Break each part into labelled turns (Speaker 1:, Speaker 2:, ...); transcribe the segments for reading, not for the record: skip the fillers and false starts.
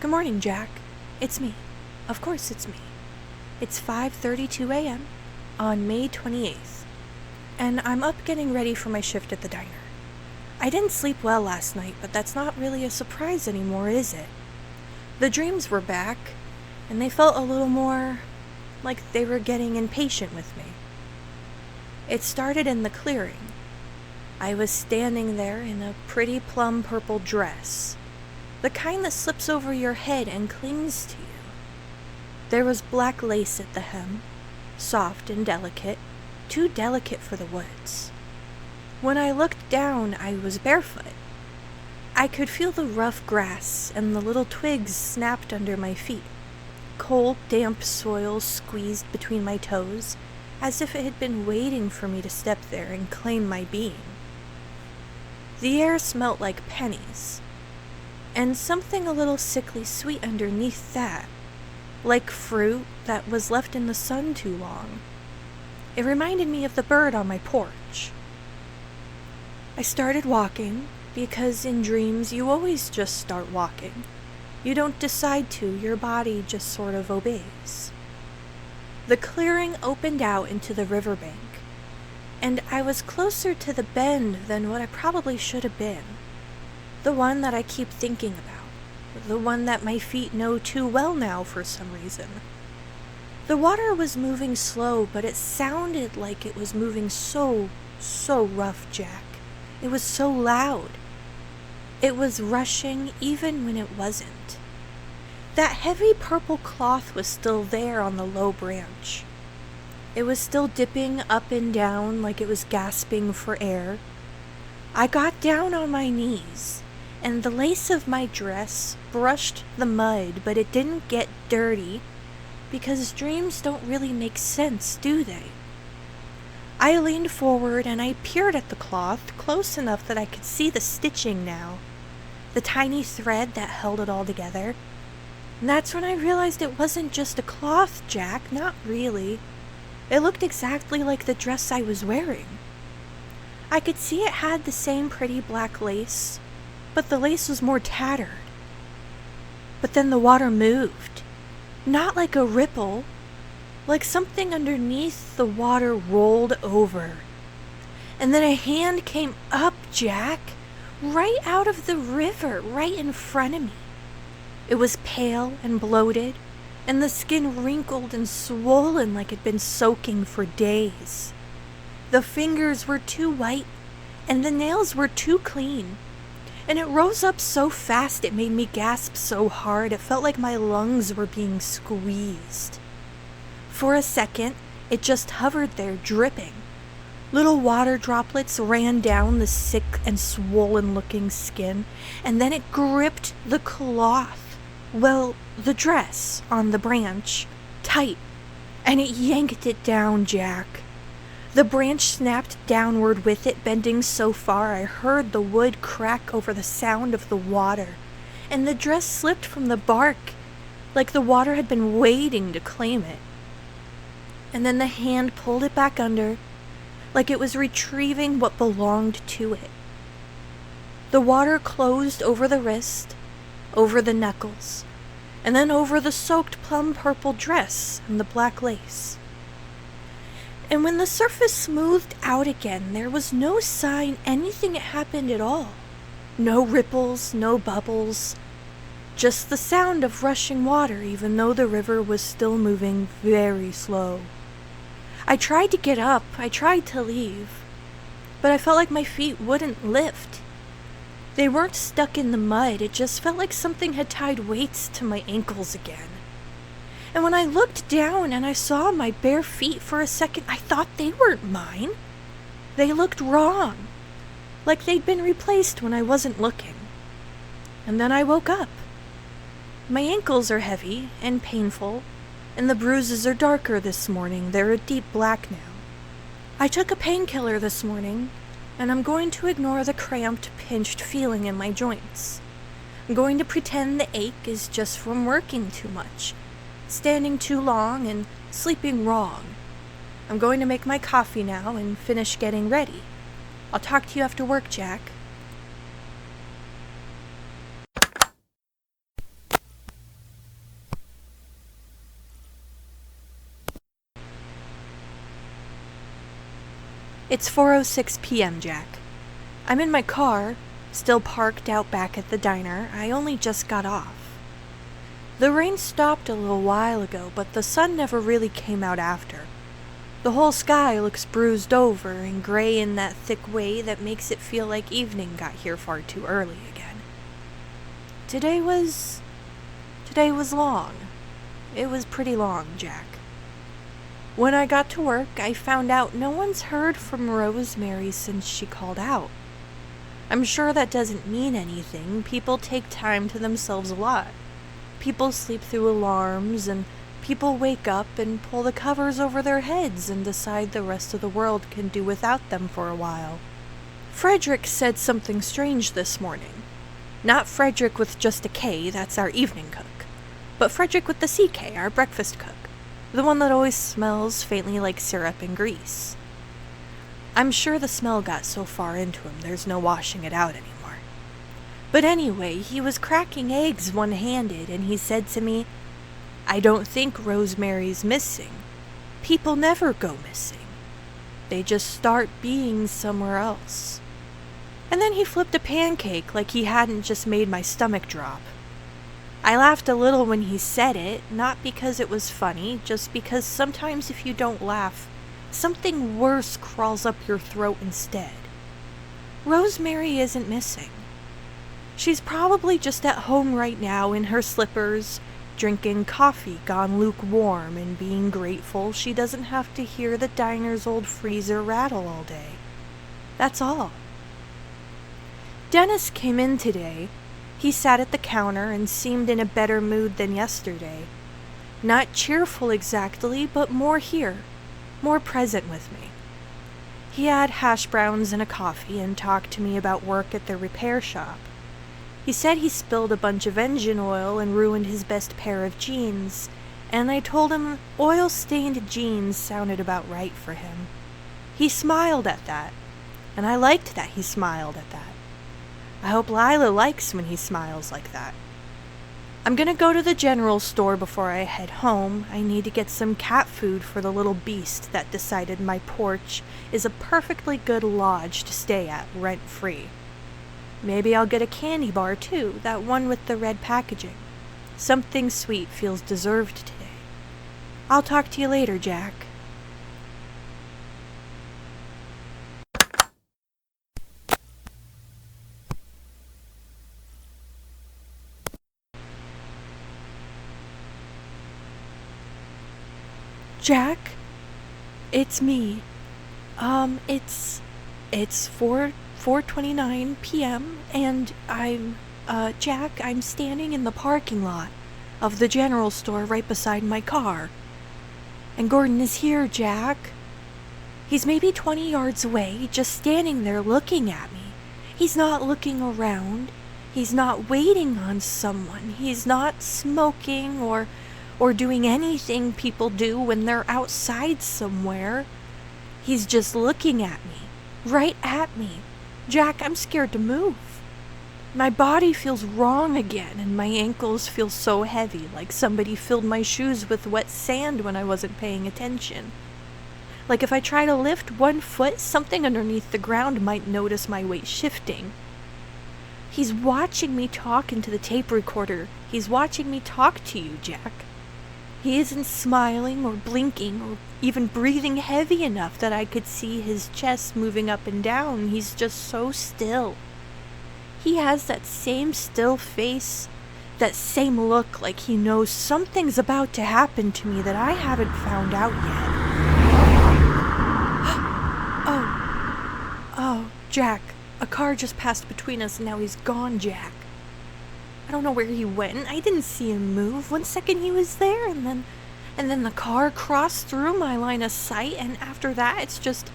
Speaker 1: Good morning, Jack. It's me. Of course it's me. It's 5:32 a.m. on May 28th, and I'm up getting ready for my shift at the diner. I didn't sleep well last night, but that's not really a surprise anymore, is it? The dreams were back, and they felt a little more like they were getting impatient with me. It started in the clearing. I was standing there in a pretty plum purple dress, the kind that slips over your head and clings to you. There was black lace at the hem, soft and delicate, too delicate for the woods. When I looked down, I was barefoot. I could feel the rough grass and the little twigs snapped under my feet. Cold, damp soil squeezed between my toes, as if it had been waiting for me to step there and claim my being. The air smelt like pennies, and something a little sickly sweet underneath that, like fruit that was left in the sun too long. It reminded me of the bird on my porch. I started walking, because in dreams you always just start walking. You don't decide to, your body just sort of obeys. The clearing opened out into the riverbank, and I was closer to the bend than what I probably should have been. The one that I keep thinking about. The one that my feet know too well now for some reason. The water was moving slow, but it sounded like it was moving so rough, Jack. It was so loud. It was rushing even when it wasn't. That heavy purple cloth was still there on the low branch. It was still dipping up and down like it was gasping for air. I got down on my knees, and the lace of my dress brushed the mud, but it didn't get dirty, because dreams don't really make sense, do they? I leaned forward and I peered at the cloth close enough that I could see the stitching now, the tiny thread that held it all together. And that's when I realized it wasn't just a cloth, Jack, not really. It looked exactly like the dress I was wearing. I could see it had the same pretty black lace, but the lace was more tattered. But then the water moved, not like a ripple, like something underneath the water rolled over. And then a hand came up, Jack, right out of the river, right in front of me. It was pale and bloated, and the skin wrinkled and swollen like it'd been soaking for days. The fingers were too white, and the nails were too clean. And it rose up so fast it made me gasp so hard it felt like my lungs were being squeezed. For a second, it just hovered there, dripping. Little water droplets ran down the sick and swollen-looking skin, and then it gripped the cloth, well, the dress on the branch, tight, and it yanked it down, Jack. The branch snapped downward with it, bending so far I heard the wood crack over the sound of the water, and the dress slipped from the bark, like the water had been waiting to claim it. And then the hand pulled it back under, like it was retrieving what belonged to it. The water closed over the wrist, over the knuckles, and then over the soaked plum purple dress and the black lace. And when the surface smoothed out again, there was no sign anything had happened at all. No ripples, no bubbles, just the sound of rushing water, even though the river was still moving very slow. I tried to get up, I tried to leave, but I felt like my feet wouldn't lift. They weren't stuck in the mud, it just felt like something had tied weights to my ankles again. And when I looked down and I saw my bare feet for a second, I thought they weren't mine. They looked wrong, like they'd been replaced when I wasn't looking. And then I woke up. My ankles are heavy and painful, and the bruises are darker this morning. They're a deep black now. I took a painkiller this morning, and I'm going to ignore the cramped, pinched feeling in my joints. I'm going to pretend the ache is just from working too much, standing too long, and sleeping wrong. I'm going to make my coffee now and finish getting ready. I'll talk to you after work, Jack. It's 4:06 p.m., Jack. I'm in my car, still parked out back at the diner. I only just got off. The rain stopped a little while ago, but the sun never really came out after. The whole sky looks bruised over and gray in that thick way that makes it feel like evening got here far too early again. Today was long. It was pretty long, Jack. When I got to work, I found out no one's heard from Rosemary since she called out. I'm sure that doesn't mean anything. People take time to themselves a lot. People sleep through alarms, and people wake up and pull the covers over their heads and decide the rest of the world can do without them for a while. Frederick said something strange this morning. Not Frederick with just a K, that's our evening cook, but Frederick with the CK, our breakfast cook, the one that always smells faintly like syrup and grease. I'm sure the smell got so far into him there's no washing it out anymore. But anyway, he was cracking eggs one-handed, and he said to me, "I don't think Rosemary's missing. People never go missing. They just start being somewhere else." And then he flipped a pancake like he hadn't just made my stomach drop. I laughed a little when he said it, not because it was funny, just because sometimes if you don't laugh, something worse crawls up your throat instead. Rosemary isn't missing. She's probably just at home right now in her slippers, drinking coffee gone lukewarm and being grateful she doesn't have to hear the diner's old freezer rattle all day. That's all. Dennis came in today. He sat at the counter and seemed in a better mood than yesterday. Not cheerful exactly, but more here, more present with me. He had hash browns and a coffee and talked to me about work at the repair shop. He said he spilled a bunch of engine oil and ruined his best pair of jeans, and I told him oil-stained jeans sounded about right for him. He smiled at that, and I liked that he smiled at that. I hope Lila likes when he smiles like that. I'm gonna go to the general store before I head home. I need to get some cat food for the little beast that decided my porch is a perfectly good lodge to stay at rent-free. Maybe I'll get a candy bar too, that one with the red packaging. Something sweet feels deserved today. I'll talk to you later, Jack. Jack? It's me. It's 4:29 p.m. and Jack, I'm standing in the parking lot of the general store right beside my car. And Gordon is here, Jack. He's maybe 20 yards away, just standing there looking at me. He's not looking around. He's not waiting on someone. He's not smoking or doing anything people do when they're outside somewhere. He's just looking at me, right at me. Jack, I'm scared to move. My body feels wrong again, and my ankles feel so heavy, like somebody filled my shoes with wet sand when I wasn't paying attention. Like if I try to lift one foot, something underneath the ground might notice my weight shifting. He's watching me talk into the tape recorder. He's watching me talk to you, Jack. He isn't smiling or blinking or even breathing heavy enough that I could see his chest moving up and down. He's just so still. He has that same still face, that same look like he knows something's about to happen to me that I haven't found out yet. Oh, Jack, a car just passed between us and now he's gone, Jack. I don't know where he went. I didn't see him move. 1 second he was there, and then the car crossed through my line of sight, and after that it's just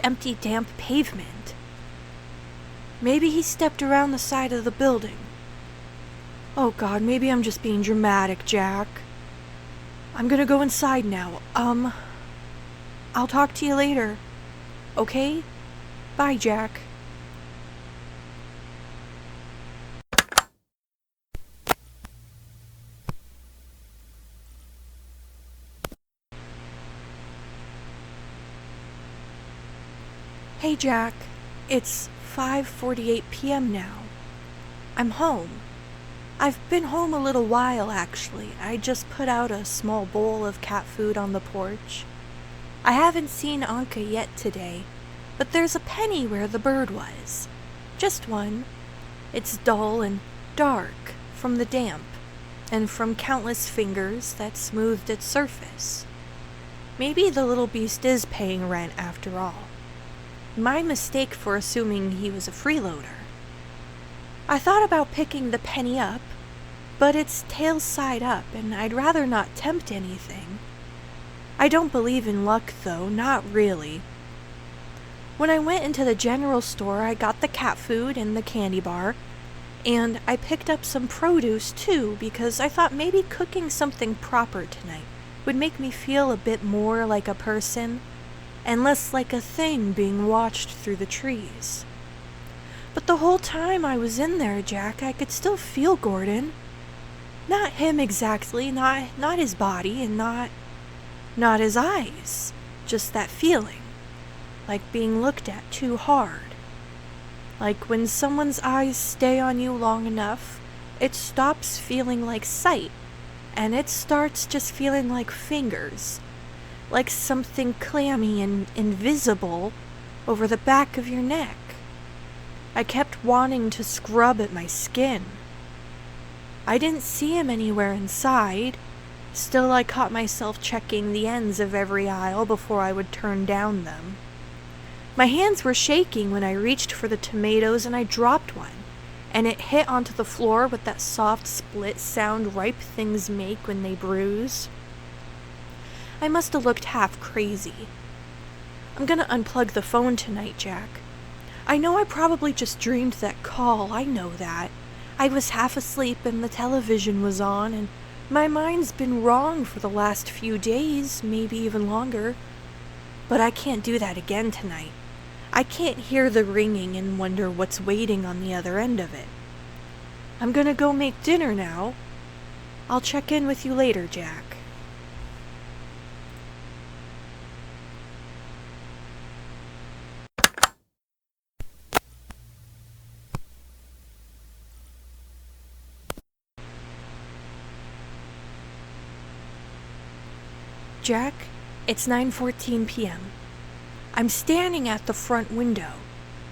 Speaker 1: empty, damp pavement. Maybe he stepped around the side of the building. Oh God, maybe I'm just being dramatic, Jack. I'm gonna go inside now. I'll talk to you later. Okay? Bye, Jack. Hey Jack, it's 5:48 p.m. now. I'm home. I've been home a little while actually. I just put out a small bowl of cat food on the porch. I haven't seen Anka yet today, but there's a penny where the bird was. Just one. It's dull and dark from the damp, and from countless fingers that smoothed its surface. Maybe the little beast is paying rent after all. My mistake for assuming he was a freeloader. I thought about picking the penny up, but it's tail side up, and I'd rather not tempt anything. I don't believe in luck, though, not really. When I went into the general store, I got the cat food and the candy bar, and I picked up some produce, too, because I thought maybe cooking something proper tonight would make me feel a bit more like a person, and less like a thing being watched through the trees. But the whole time I was in there, Jack, I could still feel Gordon. Not him exactly, not his body, and not his eyes. Just that feeling. Like being looked at too hard. Like when someone's eyes stay on you long enough, it stops feeling like sight, and it starts just feeling like fingers. Like something clammy and invisible over the back of your neck. I kept wanting to scrub at my skin. I didn't see him anywhere inside. Still, I caught myself checking the ends of every aisle before I would turn down them. My hands were shaking when I reached for the tomatoes and I dropped one, and it hit onto the floor with that soft split sound ripe things make when they bruise. I must have looked half crazy. I'm gonna unplug the phone tonight, Jack. I know I probably just dreamed that call, I know that. I was half asleep and the television was on, and my mind's been wrong for the last few days, maybe even longer. But I can't do that again tonight. I can't hear the ringing and wonder what's waiting on the other end of it. I'm gonna go make dinner now. I'll check in with you later, Jack. Jack, it's 9:14 p.m. I'm standing at the front window,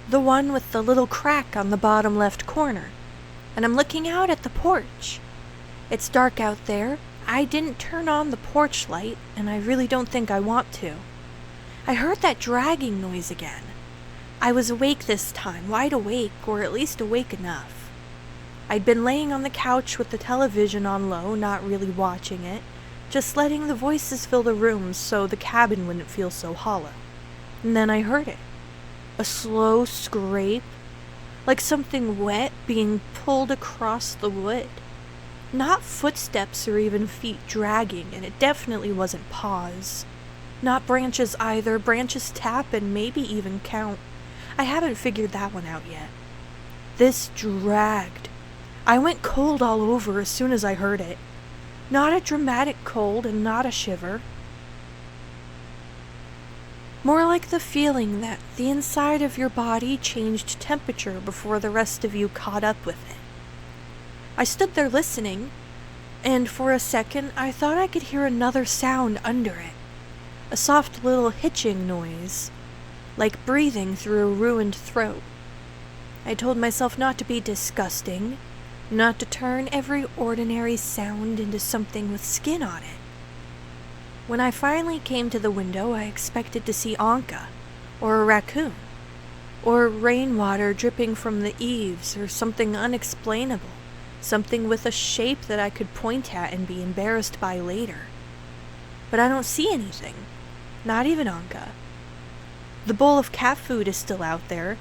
Speaker 1: the one with the little crack on the bottom left corner, and I'm looking out at the porch. It's dark out there. I didn't turn on the porch light, and I really don't think I want to. I heard that dragging noise again. I was awake this time, wide awake, or at least awake enough. I'd been laying on the couch with the television on low, not really watching it, just letting the voices fill the room so the cabin wouldn't feel so hollow. And then I heard it. A slow scrape, like something wet being pulled across the wood. Not footsteps or even feet dragging, and it definitely wasn't paws. Not branches either. Branches tap and maybe even count. I haven't figured that one out yet. This dragged. I went cold all over as soon as I heard it. Not a dramatic cold and not a shiver. More like the feeling that the inside of your body changed temperature before the rest of you caught up with it. I stood there listening, and for a second I thought I could hear another sound under it. A soft little hitching noise, like breathing through a ruined throat. I told myself not to be disgusting, not to turn every ordinary sound into something with skin on it. When I finally came to the window, I expected to see Anka, or a raccoon, or rainwater dripping from the eaves, or something unexplainable, something with a shape that I could point at and be embarrassed by later. But I don't see anything, not even Anka. The bowl of cat food is still out there.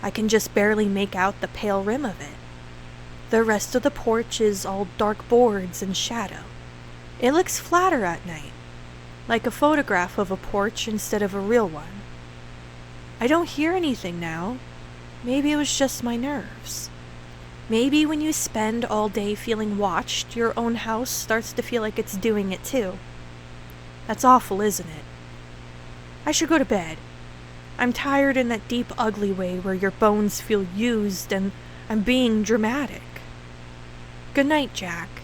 Speaker 1: I can just barely make out the pale rim of it. The rest of the porch is all dark boards and shadow. It looks flatter at night, like a photograph of a porch instead of a real one. I don't hear anything now. Maybe it was just my nerves. Maybe when you spend all day feeling watched, your own house starts to feel like it's doing it too. That's awful, isn't it? I should go to bed. I'm tired in that deep, ugly way where your bones feel used and I'm being dramatic. Good night, Jack.